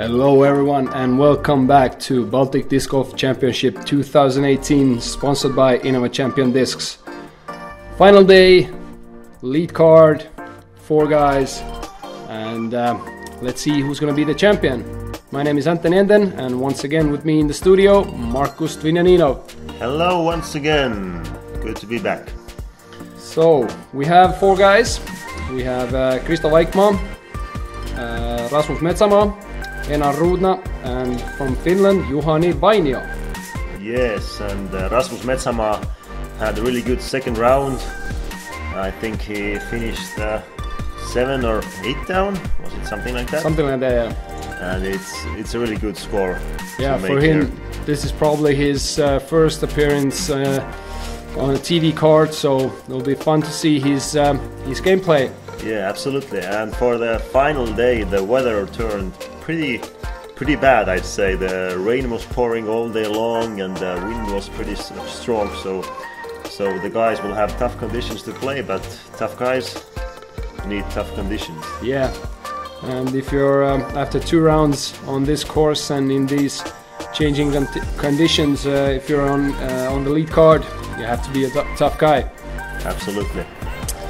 Hello everyone and welcome back to Baltic Disc Golf Championship 2018, sponsored by Innova Champion Discs. Final day, lead card, 4 guys, and let's see who's going to be the champion. My name is Enden, and once again with me in the studio, Markus Dvinjaninov. Hello once again, good to be back. So, we have 4 guys. We have Vaikmaa, Metsamaa, Ruudna, and from Finland, Vainio. Yes, and Metsamaa had a really good second round. I think he finished 7 or 8 down. Was it something like that? Something like that, yeah. And it's a really good score. Yeah, for him, this is probably his first appearance on a TV card, so it'll be fun to see his gameplay. Yeah, absolutely. And for the final day, the weather turned pretty bad, I'd say. The rain was pouring all day long, and the wind was pretty strong. So the guys will have tough conditions to play, but tough guys need tough conditions. Yeah, and if you're after 2 rounds on this course and in these changing conditions, if you're on the lead card, you have to be a tough guy. Absolutely.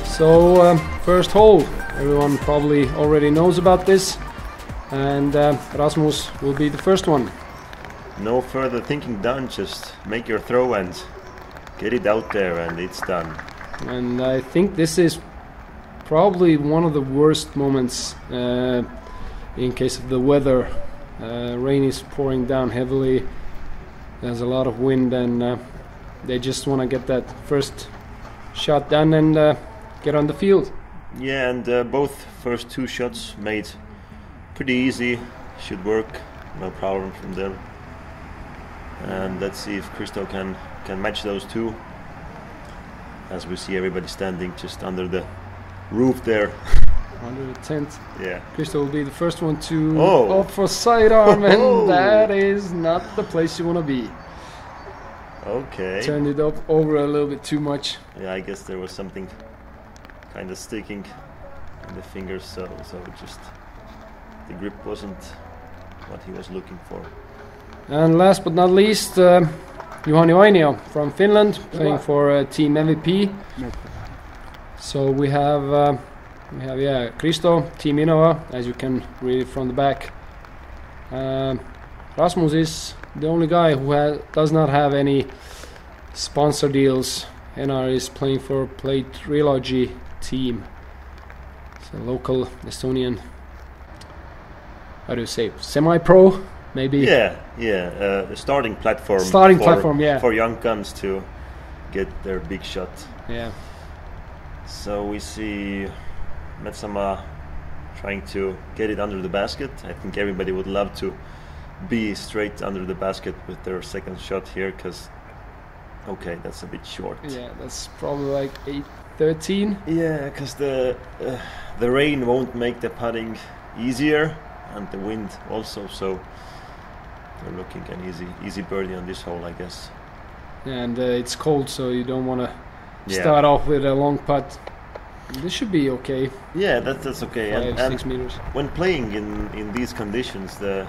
So first hole, everyone probably already knows about this, and Rasmus will be the first one. No further thinking done, just make your throw and get it out there and it's done. And I think this is probably one of the worst moments in case of the weather. Rain is pouring down heavily, there's a lot of wind, and they just want to get that first shot done and get on the field. Yeah, and both first 2 shots made pretty easy, should work, no problem from there. And let's see if Kristo can match those 2, as we see everybody standing just under the roof there. Under the tent. Yeah. Kristo will be the first one to off for sidearm, and that is not the place you want to be. Okay. Turned it up over a little bit too much. Yeah, I guess there was something kind of sticking in the fingers, so just the grip wasn't what he was looking for. And last but not least, Vainio from Finland, playing for Team MVP. So we have Kristo, Team Innova, as you can read it from the back. Rasmus is the only guy who does not have any sponsor deals. NR is playing for Play Trilogy team. It's a local Estonian, how do you say, semi-pro, maybe? Yeah, a starting platform. For young guns to get their big shot. Yeah. So we see Metsamaa trying to get it under the basket. I think everybody would love to be straight under the basket with their second shot here, because that's a bit short. Yeah, that's probably like 8-13. Yeah, because the rain won't make the putting easier, and the wind also, so they're looking an easy birdie on this hole, I guess. And it's cold, so you don't want to start off with a long putt. This should be okay. Yeah, that's okay. 5-6 meters. When playing in these conditions, the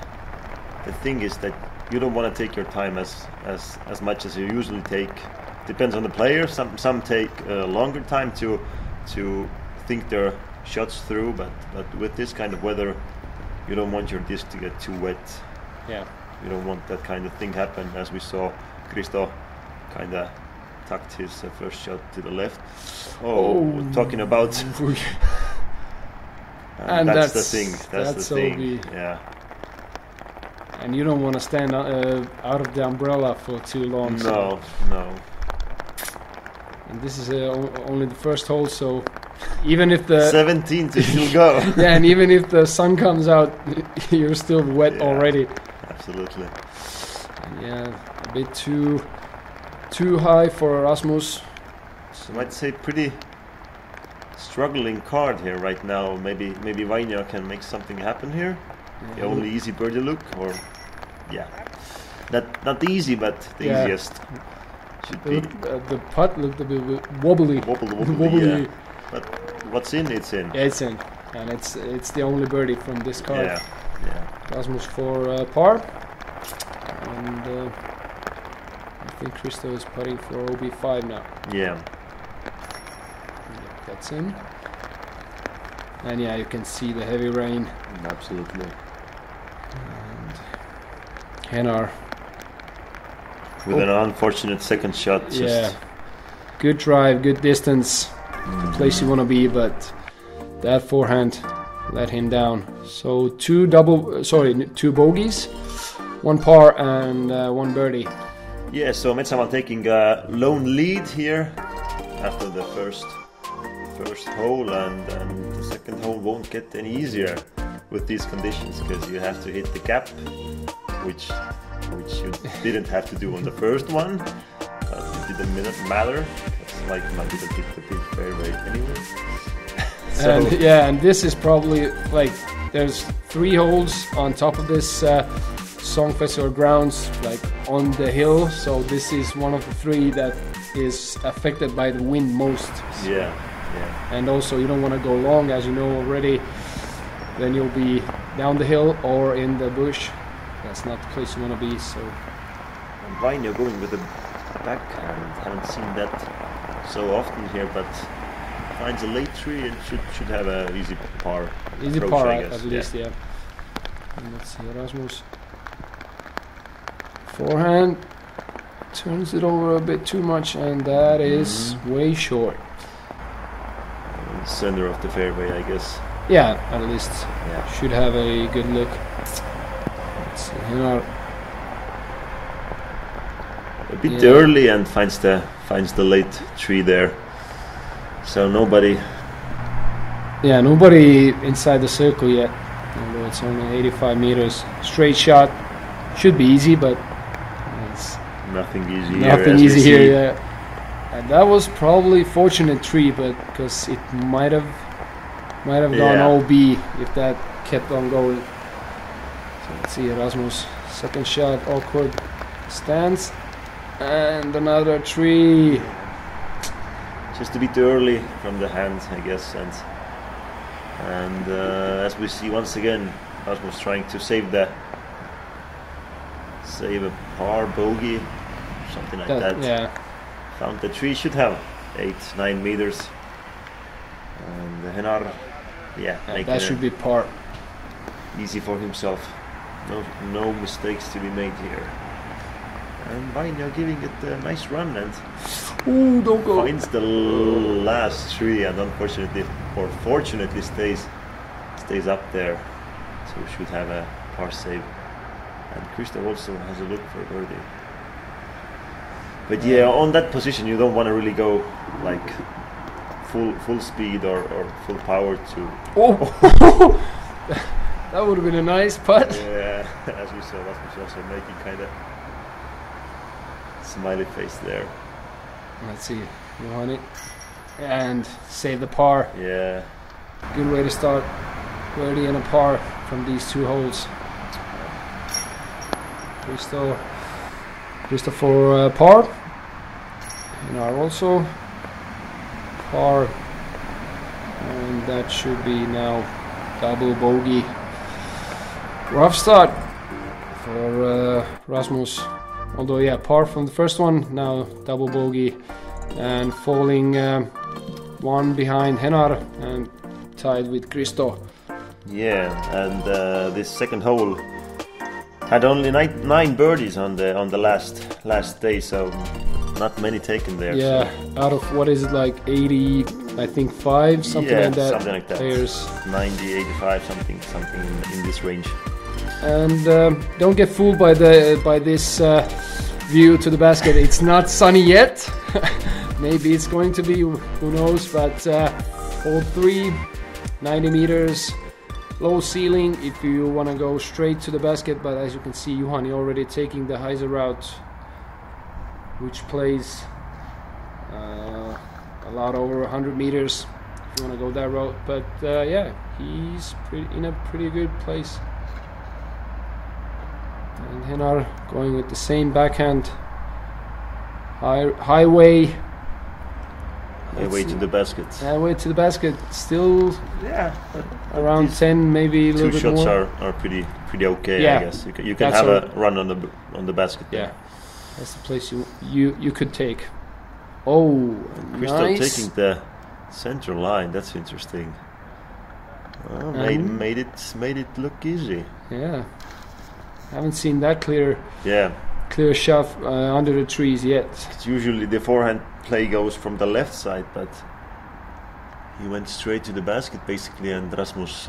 thing is that you don't want to take your time as much as you usually take. Depends on the player. Some take a longer time to think their shots through, but with this kind of weather, you don't want your disc to get too wet. Yeah. You don't want that kind of thing happen, as we saw Kristo kind of tucked his first shot to the left. Talking about and that's the thing. That's the thing. Yeah. And you don't want to stand out of the umbrella for too long. No. And this is only the first hole, so even if the 17 to still go. Yeah, and even if the sun comes out, you're still wet already. Absolutely. Yeah, a bit too high for Rasmus. So I'd say pretty struggling card here right now. Maybe Vainio can make something happen here. The only easy birdie look, or not easy, but the easiest should be. The putt looked a bit wobbly. Yeah. But what's in, it's in. Yeah, it's in, and it's the only birdie from this card. Yeah, Yeah. Rasmus for par. And I think Christo is putting for OB5 now. Yeah. That's in. And yeah, you can see the heavy rain. Absolutely. And Henar. With an unfortunate second shot. Just yeah. Good drive, good distance. The place you want to be, but that forehand let him down. So two bogeys, one par and one birdie. Yeah, so Metsamaa taking a lone lead here after the first hole, and the second hole won't get any easier with these conditions, because you have to hit the gap, which you didn't have to do on the first one, but it didn't matter. Vaikmaa didn't hit the big fairway anyway. So and yeah, and this is probably like there's 3 holes on top of this song festival grounds, like on the hill. So this is one of the 3 that is affected by the wind most. Yeah. And also you don't want to go long, as you know already. Then you'll be down the hill or in the bush. That's not the place you want to be. So. And Vainio going with the backhand. Haven't seen that so often here, but finds a late tree and should have an easy par. Easy approach, par I guess. at least, yeah. And let's see, Rasmus. Forehand turns it over a bit too much, and that is way short. Center of the fairway, I guess. Yeah, at least. Yeah. Should have a good look. Let's see, Henar. A bit early and finds the late tree there. So nobody. Yeah, nobody inside the circle yet. Although it's only 85 meters. Straight shot. Should be easy, but it's nothing easy here. Nothing easy here, yeah. And that was probably fortunate tree, but because it might have gone OB if that kept on going. So let's see, Rasmus, second shot, awkward stance, and another tree. Just a bit early from the hand, I guess, and as we see once again, Rasmus trying to save a par bogey, something like that. Yeah. Found the tree, should have 8-9 meters, and Henar, that should be par. Easy for himself. No mistakes to be made here. And Vainio giving it a nice run and don't go. Finds the last tree and unfortunately or fortunately stays up there. So should have a par save. And Krista also has a look for birdie. But yeah, on that position you don't want to really go like full speed or full power to. Oh, that would have been a nice putt. Yeah, as we saw, Rasmus also making kind of smiley face there. Let's see, Johanni, and save the par. Yeah. Good way to start. Birdie and a par from these 2 holes. Krista for par. Henar also par, and that should be now double bogey. Rough start for Rasmus. Although yeah, par from the first one, now double bogey, and falling 1 behind Henar and tied with Kristo. Yeah, and this second hole had only 9 birdies on the last day, so not many taken there. Yeah, so. Out of what is it, like 80, I think 5, something like that. Something like that. Players. 90, 85, something in this range. And don't get fooled by this view to the basket. It's not sunny yet. Maybe it's going to be, who knows, but hole 3, 90 meters, low ceiling if you want to go straight to the basket, but as you can see, Johanni already taking the Heiser route, which plays a lot over 100 meters if you want to go that route, but yeah, he's in a pretty good place. And Henar going with the same backhand highway Way to the basket. Way to the basket. Still around 10, maybe a little bit more. 2 shots are pretty okay, I guess. You can have a run on the basket. Yeah, that's the place you could take. Oh, Crystal nice. taking the center line. That's interesting. Made it look easy. Yeah, haven't seen that clear shot under the trees yet. It's usually the forehand play goes from the left side, but he went straight to the basket basically, and Rasmus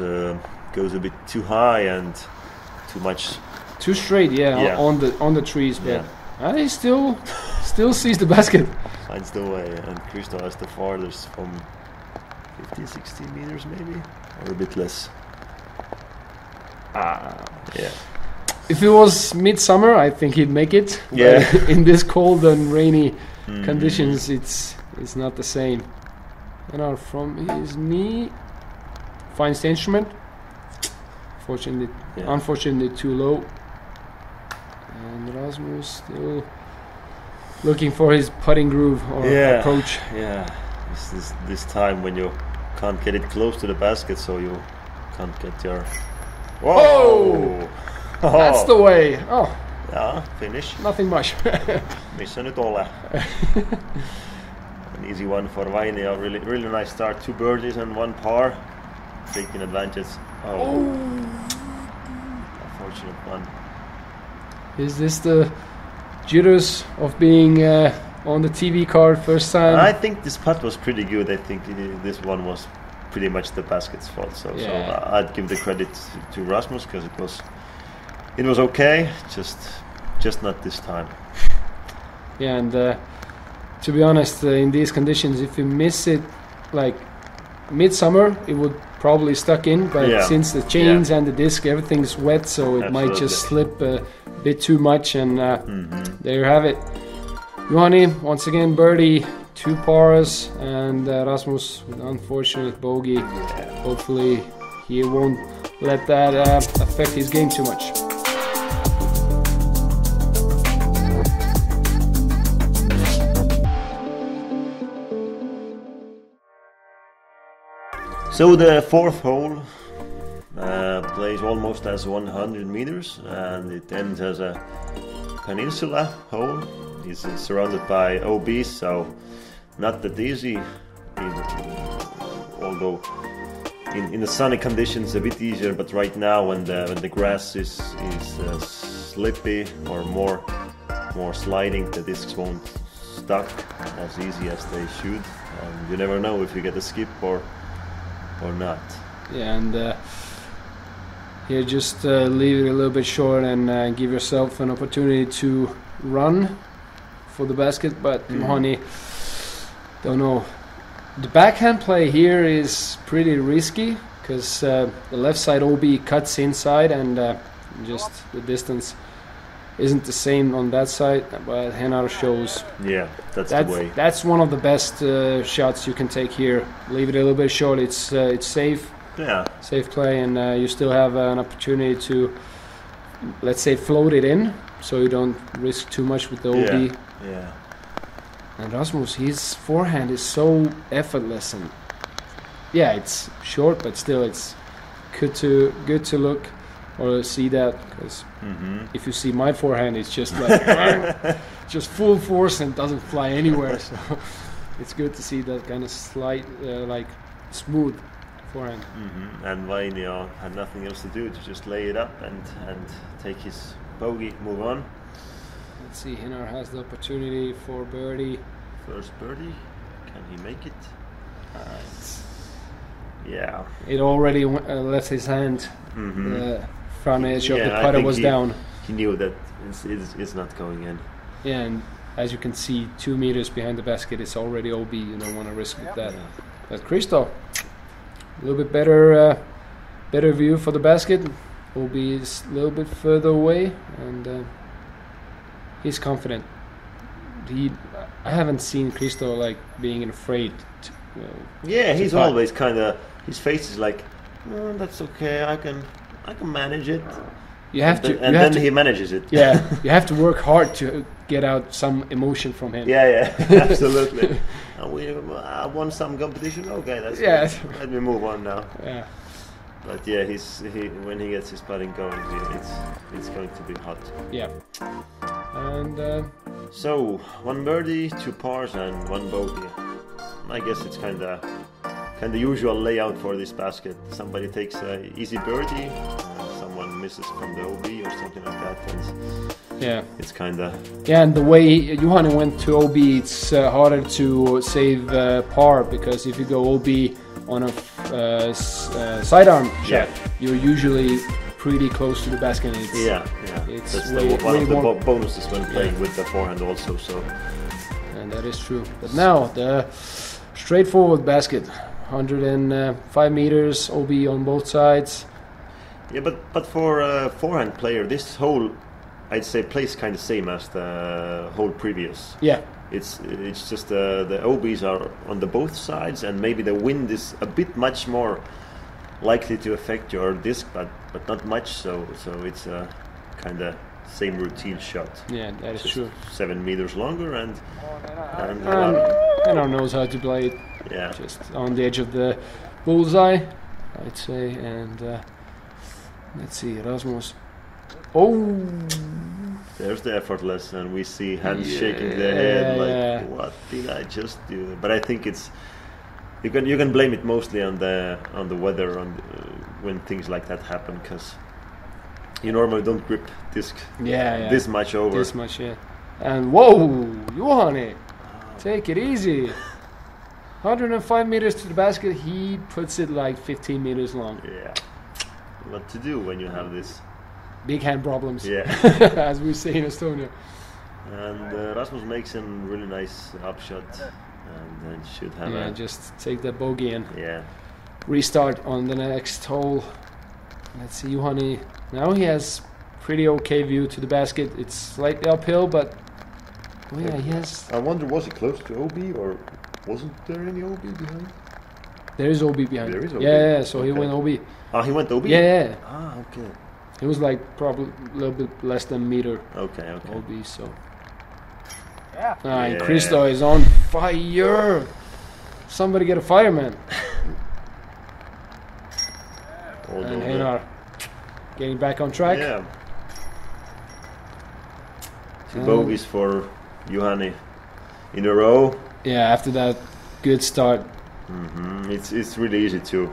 goes a bit too high and too much. Too straight, on the trees, but he still sees the basket. Finds the way, and Crystal has the farthest from 50, 60 meters maybe, or a bit less. If it was midsummer, I think he'd make it. Yeah. But in this cold and rainy conditions, it's not the same. And from his knee, finds the instrument. Unfortunately, too low. And Rasmus still looking for his putting groove or approach. Yeah, this time when you can't get it close to the basket, so you can't get your. Whoa! That's the way. Oh. Yeah, finish. Nothing much. Missä nyt ole? An easy one for Vainio. Really nice start. 2 birdies and 1 par. Taking advantage. Oh. Unfortunate one. Is this the jitters of being on the TV card first time? I think this putt was pretty good. I think this one was pretty much the basket's fault. So I'd give the credit to Rasmus because it was okay. Just not this time. Yeah, and to be honest, in these conditions, if you miss it like midsummer, it would probably stuck in. But since the chains and the disc, everything's wet, so it might just slip a bit too much. And there you have it. Juhani, once again, birdie, 2 pars, and Rasmus with unfortunate bogey. Hopefully, he won't let that affect his game too much. So the 4th hole plays almost as 100 meters, and it ends as a peninsula hole. It's surrounded by OBs, so not that easy. Although in the sunny conditions a bit easier, but right now when the grass is slippy or more sliding, the discs won't stuck as easy as they should, and you never know if you get a skip or not. Yeah, and here just leave it a little bit short and give yourself an opportunity to run for the basket, but Juhani, don't know. The backhand play here is pretty risky because the left side OB cuts inside, and just the distance isn't the same on that side, but Henar shows. Yeah, that's the way. That's one of the best shots you can take here. Leave it a little bit short. It's safe. Yeah. Safe play, and you still have an opportunity to, let's say, float it in, so you don't risk too much with the OB. Yeah. And Rasmus, his forehand is so effortless, and it's short, but still it's good to look or see that, because if you see my forehand, it's just like just full force and doesn't fly anywhere. So it's good to see that kind of slight, like smooth forehand. And Vainio had nothing else to do to just lay it up and take his bogey, move on. Let's see, Henar has the opportunity for birdie. First birdie, can he make it? It already left his hand. The front edge of the putter was down. He knew that it's not going in. Yeah, and as you can see, 2 meters behind the basket, it's already OB. You don't want to risk with that. But Kristo, a little bit better view for the basket. OB is a little bit further away, and he's confident. I haven't seen Kristo like being afraid. He's always kind of. His face is like, that's okay. I can manage it. You have to, and then he manages it. Yeah, you have to work hard to get out some emotion from him. Yeah, absolutely. We won some competition. Okay, that's Yeah. good. Let me move on now. Yeah. But yeah, when he gets his putting going, it's going to be hot. Yeah. And So 1 birdie, 2 pars, and 1 bogey. I guess it's kind of usual layout for this basket. Somebody takes a easy birdie, someone misses from the OB or something like that. And yeah. it's kind of... Yeah, and the way Juhani went to OB, it's harder to save par, because if you go OB on a sidearm shot, you're usually pretty close to the basket. And it's That's way one of the more bonuses when playing with the forehand also. So, and that is true. But now the straightforward basket, 105 meters, OB on both sides. yeah, but for a forehand player, this hole, I'd say, plays kind of same as the hole previous. Yeah. It's just the OBs are on the both sides, and maybe the wind is a bit much more likely to affect your disc, but not much. So it's a kind of same routine shot. Yeah, that is Just true. 7 meters longer, and Hennar knows how to play it. yeah, Just on the edge of the bullseye, I'd say. And let's see, Rasmus. Oh, there's the effortless, and we see hands shaking their head like, what did I just do? But I think it's you can blame it mostly on the weather when things like that happen, because you normally don't grip disc this much over. This much, yeah. And whoa, Juhani, take it easy. 105 meters to the basket, he puts it like 15 meters long. Yeah, what to do when you have this big hand problems, yeah. as we say in Estonia. And Rasmus makes a really nice upshot, and then should have just take that bogey and yeah. restart on the next hole. Let's see, Juhani. Now he has pretty okay view to the basket. It's slightly uphill, but he has. I wonder, was it close to OB, or wasn't there any OB behind? There is OB behind. There is OB. Yeah, so he Okay. went OB. Oh, he went OB? Yeah. Ah, okay. It was like probably a little bit less than a meter Okay. OB, so. Yeah. And Christo is on fire. Somebody get a fireman. And Hennar getting back on track. Yeah. 2 bogeys for Juhani in a row. Yeah, after that good start. Mm-hmm. It's really easy to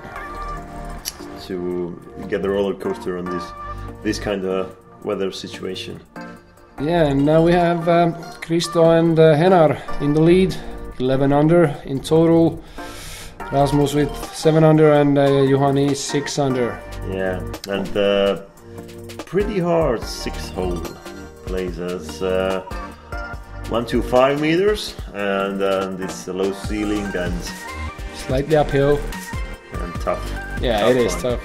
get the roller coaster on this kind of weather situation. Yeah, and now we have Christo and Hennar in the lead, 11 under in total. Rasmus with 7 under and Juhani 6 under. Yeah, and pretty hard 6-hole plays as 125 meters, and it's a low ceiling and Slightly uphill. tough. Yeah, tough it is one. tough.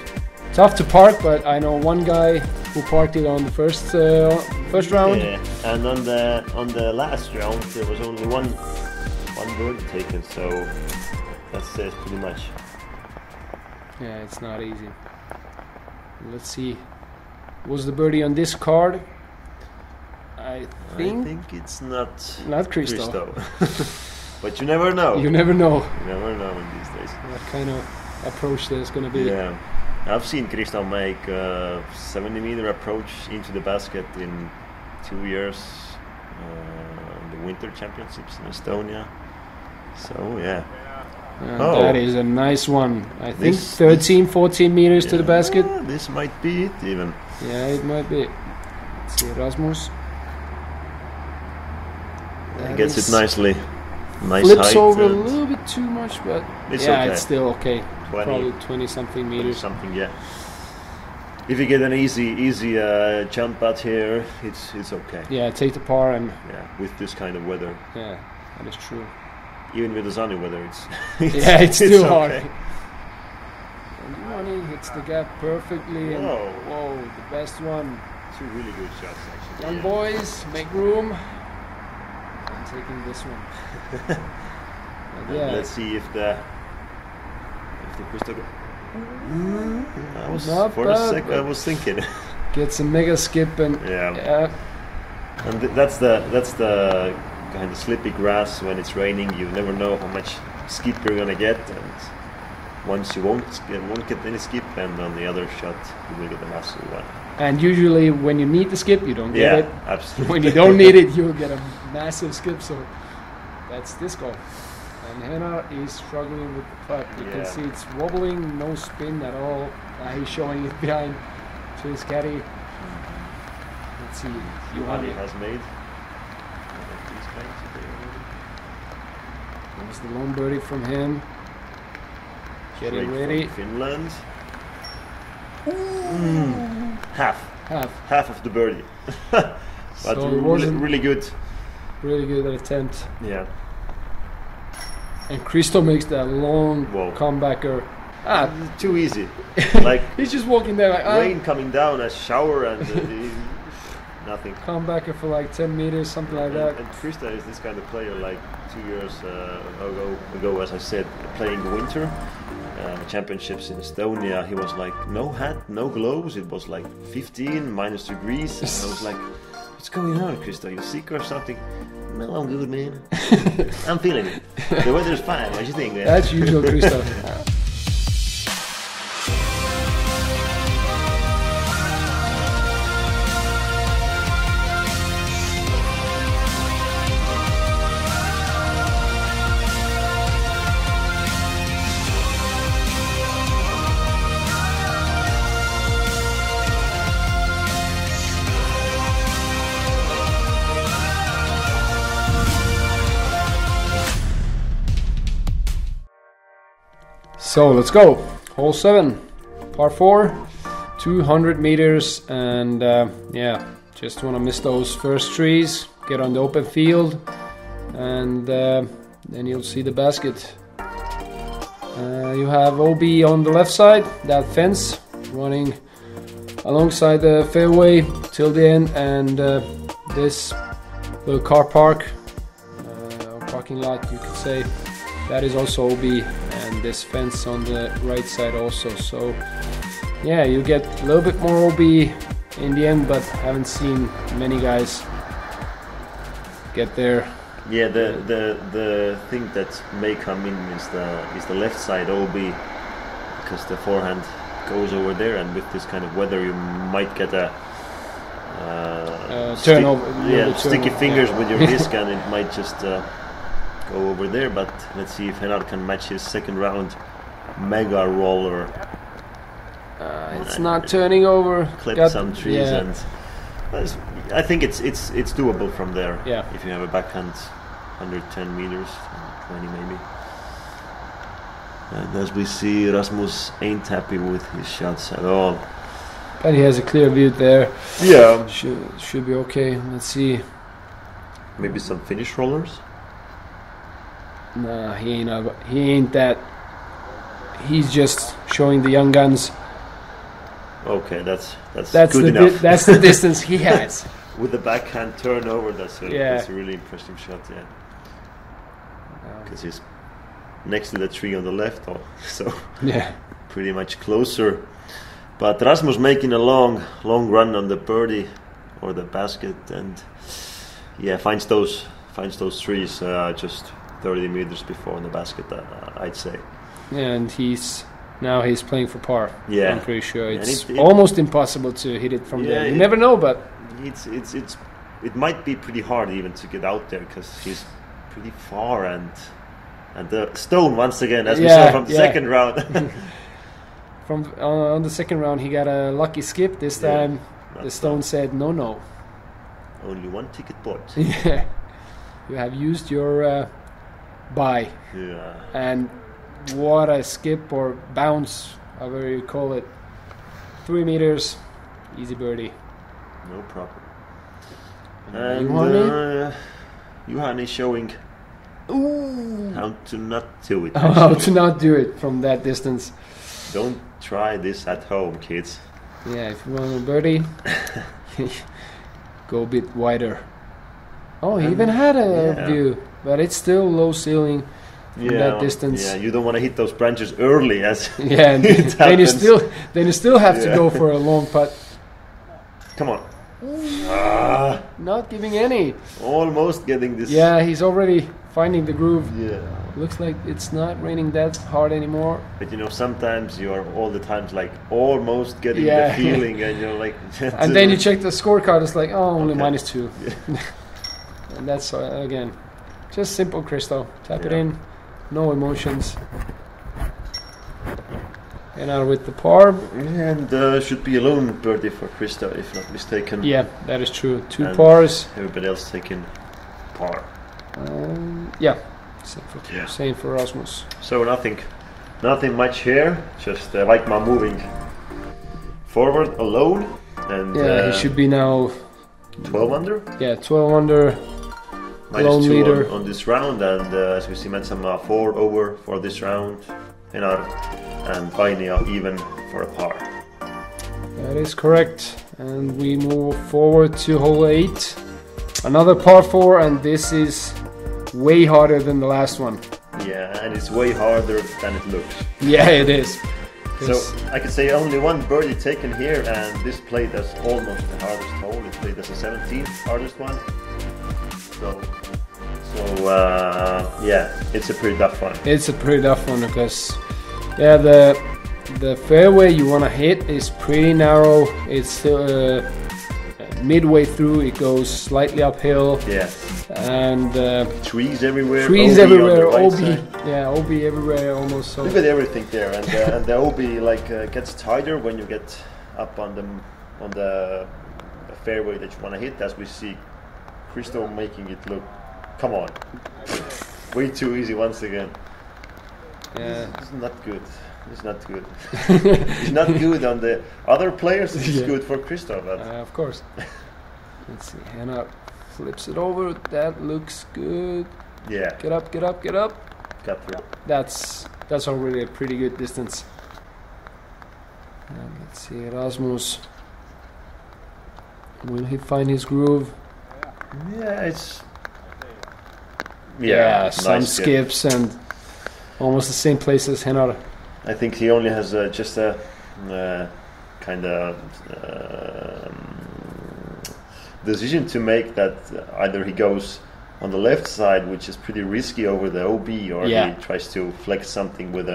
Tough to park, but I know one guy who parked it on the first round. Yeah, and on the last round there was only one bird taken, so that says pretty much. Yeah, it's not easy. Let's see. Was the birdie on this card? I think it's not Christo. But you never know. You never know You never know in these days. what kind of approach there's going to be. Yeah, I've seen Christo make a 70-meter approach into the basket in 2 years, the Winter Championships in Estonia. So yeah. And that is a nice one. I think 13, 14 meters to the basket. This might be it even. Yeah, it might be. Let's see, Rasmus. He gets it nicely. Nice Flips height. over a and little bit too much, but It's yeah, okay. it's still okay. 20, Probably 20-something meters. something, yeah. If you get an easy jump out here, it's okay. Yeah, take the par and Yeah, with this kind of weather, yeah, that is true. even with the sunny weather, it's Yeah, it's still hard. okay. And Juhani hits the gap perfectly. And Whoa. the best one. 2 really good shots actually. Young yeah. boys, make room. I'm taking this one. But yeah, Let's see if the Christo. I was Not for bad, a sec. I but- was thinking. gets a mega skip and Yeah. yeah, And that's the behind the slippy grass when it's raining. You never know how much skip you're gonna get, and once you won't get any skip, and on the other shot you will get a massive one. And usually when you need the skip, you don't get it. Absolutely. When you don't need it, you'll get a massive skip. So that's disc golf. And Henna is struggling with the putt. You can see it's wobbling, no spin at all. He's showing it behind to his caddy. Let's see. Juhani has made. There's the long birdie from him. Getting ready. Finland. Half of the birdie. But So really good. Really good attempt. Yeah. And Christo makes that long comebacker. Too easy. Like he's just walking there like rain coming down, a shower, and nothing. Comebacker for like 10 meters, something like that. And Krista is this kind of player. Like 2 years ago, as I said, playing winter championships in Estonia, he was like no hat, no gloves. It was like 15 minus degrees. And I was like, "What's going on, Krista? You sick or something?" "No, I'm good, man. I'm feeling it. The weather's fine. What do you think, man?" That's usual Krista. So let's go. Hole 7, par 4, 200 meters, and just want to miss those first trees, get on the open field, and then you'll see the basket. You have OB on the left side, that fence running alongside the fairway till the end, and this little car park, or parking lot you could say, that is also OB, and this fence on the right side also. So yeah, you get a little bit more OB in the end, but haven't seen many guys get there. Yeah, the thing that may come in is the left side OB, because the forehand goes over there, and with this kind of weather you might get a turnover. Sticky fingers with your disc, and it might just go over there. But let's see if Hennar can match his second round mega roller. It's not turning over. Clip some trees, and I think it's doable from there. Yeah. If you have a backhand 110 meters, 20 maybe. And as we see, Rasmus ain't happy with his shots at all. But he has a clear view there. Yeah. Should be okay. Let's see. Maybe some finish rollers. Nah, he ain't that. He's just showing the young guns. Okay, that's the good enough. That's the distance he has. With the backhand turnover, that's a really impressive shot. Yeah, because he's next to the tree on the left, so pretty much closer. But Rasmus making a long run on the birdie or the basket, and finds those trees just 30 meters before the basket, I'd say. Yeah, and he's playing for par. Yeah, I'm pretty sure it's almost impossible to hit it from there. You never know, but it might be pretty hard even to get out there, because he's pretty far, and the stone once again, as we saw from the second round. From on the second round, he got a lucky skip. This time, the stone said no. Only one ticket bought. Yeah, you have used your buy. Yeah. And what a skip or bounce, however you call it. 3 meters, easy birdie. No problem. And Juhani showing how to not do it. How to not do it from that distance. Don't try this at home, kids. Yeah, if you want a birdie, go a bit wider. Oh, he even had a view, but it's still low ceiling from that distance. Yeah, you don't want to hit those branches early, as and then you still have to go for a long putt. Come on. Not giving any. Almost getting this. Yeah, he's already finding the groove. Yeah. Looks like it's not raining that hard anymore. But you know, sometimes you are all the times like almost getting Yeah. the feeling, and you're like. And then you check the scorecard, it's like, oh, only Okay. -2. And that's, again, just simple Christo. Tap it Yeah. in, no emotions. And out with the par. And should be a lone birdie for Krista, if not mistaken. Yeah, that is true. 2 And pars. Everybody else taking par. Yeah, Yeah. same for Rasmus. So nothing much here. Just Vaikmaa moving forward alone, and Yeah, he should be now, 12 under. yeah, 12 under. Lone -2 leader. on this round, and as we see, Metsamaa 4 over for this round, and Vainio even for a par. That is correct. And we move forward to hole 8. Another par 4, and this is way harder than the last one. Yeah, and it's way harder than it looks. Yeah, it is. So I could say only one birdie taken here, and this played as almost the hardest hole. It played as the 17th hardest one. So yeah, it's a pretty tough one. It's a pretty tough one because, yeah, the fairway you want to hit is pretty narrow. It's still midway through. It goes slightly uphill. Yeah. And trees everywhere. trees OB everywhere. on the right OB, side. yeah, OB everywhere almost. So Look at everything there, and the OB gets tighter when you get up on the fairway that you want to hit. As we see, Christo making it look, come on, way too easy once again. yeah, It's not good. It's not good. It's not good on the other players. It's Yeah. good for Christo, but of course. Let's see. Hannah flips it over. That looks good. yeah, Get up, get up, get up. got through. That's already a pretty good distance. And let's see, Rasmus. Will he find his groove? Yeah, it's Some nice skips and almost the same place as Hennar. I think he only has just a kind of decision to make that either he goes on the left side, which is pretty risky over the OB, or Yeah. he tries to flex something with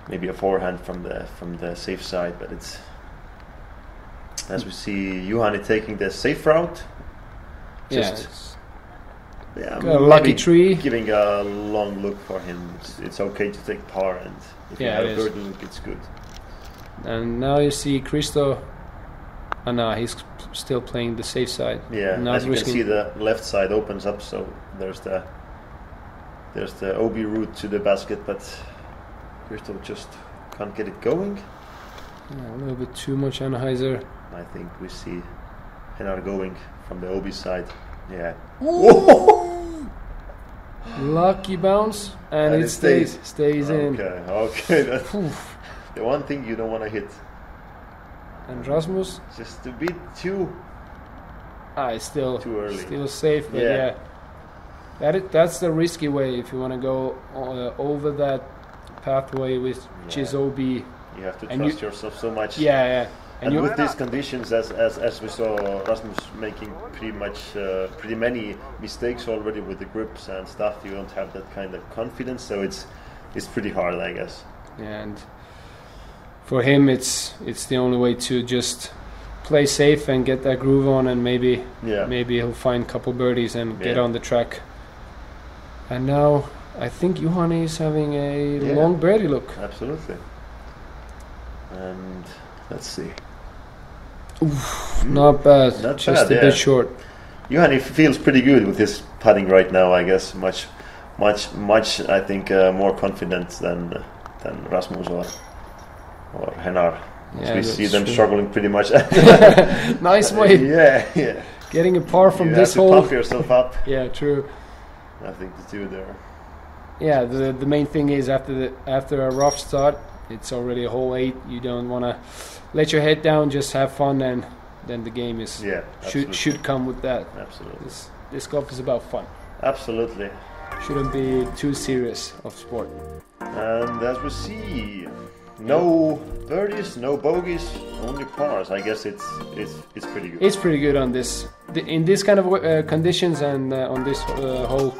maybe a forehand from the safe side. But it's, as we see, Juhani taking the safe route. Just, yeah, got a lucky maybe tree. giving a long look for him. It's okay to take par, and if Yeah, you it have a is. birdie look, it's good. And now you see Christo. And now he's still playing the safe side. Yeah, Not as you can risking- see, the left side opens up, so there's the OB route to the basket, but Christo just can't get it going. Yeah, a little bit too much Anheuser. I think we see Hennar going from the OB side. Yeah. Lucky bounce, and it stays in. Okay. That's the one thing you don't want to hit. And Rasmus, Just a bit too. it's still Too early. still safe, but Yeah. that's the risky way if you want to go over that pathway, which is OB. You have to And trust yourself so much. Yeah. And you with these conditions, as we saw Rasmus making pretty many mistakes already with the grips and stuff, you don't have that kind of confidence, so it's pretty hard, I guess. and for him, it's the only way to just play safe and get that groove on, and maybe he'll find a couple birdies and get on the track. And now I think Juhani is having a long birdie look. Absolutely. And let's see. Not bad, Not just bad, a bit short. Juhani feels pretty good with his putting right now, I guess. Much, I think, more confident than Rasmus or Hennar. Yeah, we see that's them true. struggling pretty much. Nice way. Yeah. Getting a par from You this have to hole. pump yourself up. Yeah, true. I think the two there. Yeah, the main thing is after a rough start, it's already a hole 8. You don't want to let your head down, just have fun, and then the game is should come with that. Absolutely. This golf is about fun. Absolutely. Shouldn't be too serious of sport. And as we see, No birdies, no bogeys, only pars. I guess it's pretty good. It's pretty good on this, in this kind of conditions, and on this hole.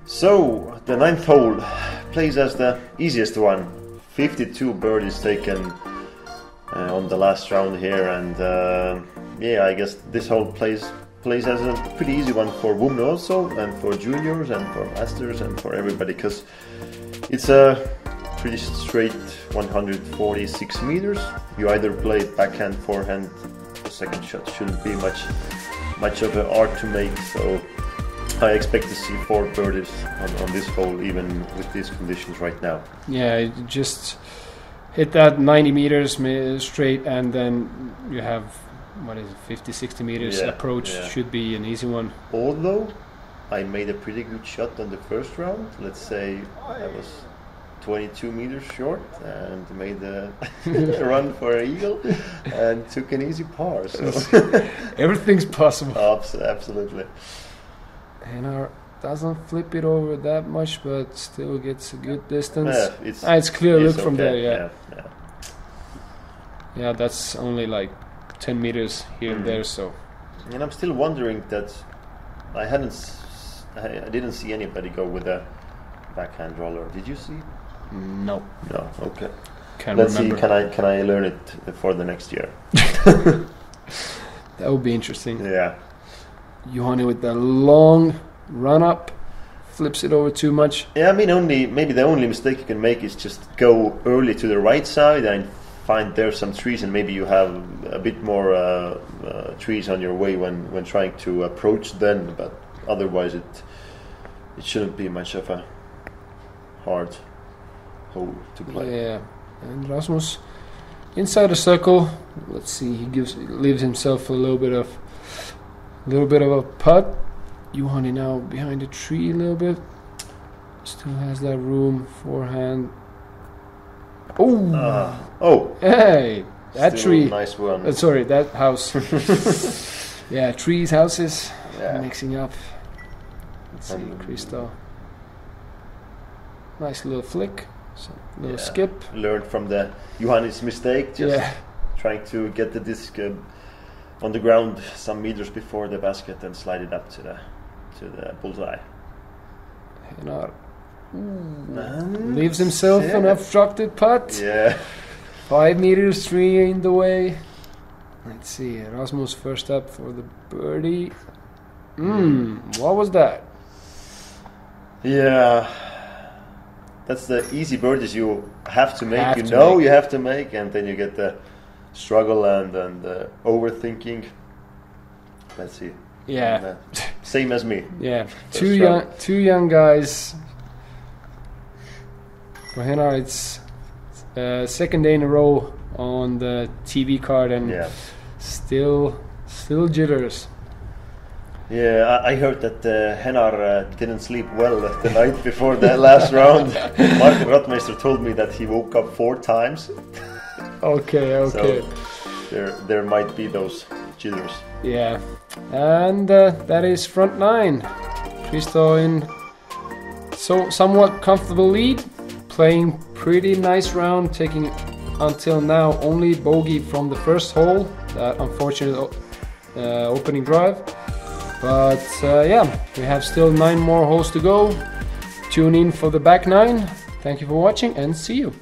So the 9th hole plays as the easiest one. 52 birdies taken on the last round here, and yeah, I guess this hole plays as a pretty easy one for women also, and for juniors, and for masters, and for everybody, because it's a pretty straight 146 meters. You either play backhand, forehand. The second shot shouldn't be much of an art to make, so I expect to see 4 birdies on this hole, even with these conditions right now. Yeah, just hit that 90 meters straight, and then you have, what is it, 50-60 meters approach. Should be an easy one. Although I made a pretty good shot on the first round. Let's say I was 22 meters short and made a run for an eagle and took an easy par. So everything's possible. Absolutely. And doesn't flip it over that much, but still gets a good distance. Yeah, it's clear look from okay. there. Yeah, that's only like 10 meters here and there. So, and I'm still wondering that I didn't see anybody go with a backhand roller. Did you see? No. Okay. Let's see. Can I learn it for the next year? That would be interesting. Yeah. Juhani with the long run up, flips it over too much. Yeah, I mean, maybe the only mistake you can make is just go early to the right side and find there some trees, and maybe you have a bit more trees on your way when trying to approach then. But otherwise, it shouldn't be much of a hard hole to play. Yeah, and Rasmus inside the circle. Let's see, he leaves himself a little bit of a putt. Juhani now behind the tree a little bit. Still has that room. Forehand. Oh! Hey! That still tree. Nice one. Sorry, that house. Yeah, trees, houses, mixing up. Let's see, Christo. Nice little flick. Little skip. Learned from the Juhani's mistake. Just trying to get the disc on the ground some meters before the basket and slide it up to the bullseye. Henar leaves himself an obstructed putt. Yeah. 5 meters, 3 in the way. Let's see, Rasmus first up for the birdie. What was that? Yeah. That's the easy birdies you have to make. You have to make, and then you get the struggle and overthinking. Let's see. Yeah. Same as me. Yeah. Two young guys. For Henar, it's second day in a row on the TV card, and still jitters. Yeah, I heard that Henar didn't sleep well the night before the last round. Martin Rottmeister told me that he woke up 4 times. Okay. So there might be those jitters. Yeah, and that is front 9. Christo in somewhat comfortable lead, playing pretty nice round, taking until now only bogey from the first hole, that unfortunate opening drive. But yeah, we have still 9 more holes to go. Tune in for the back 9. Thank you for watching and see you.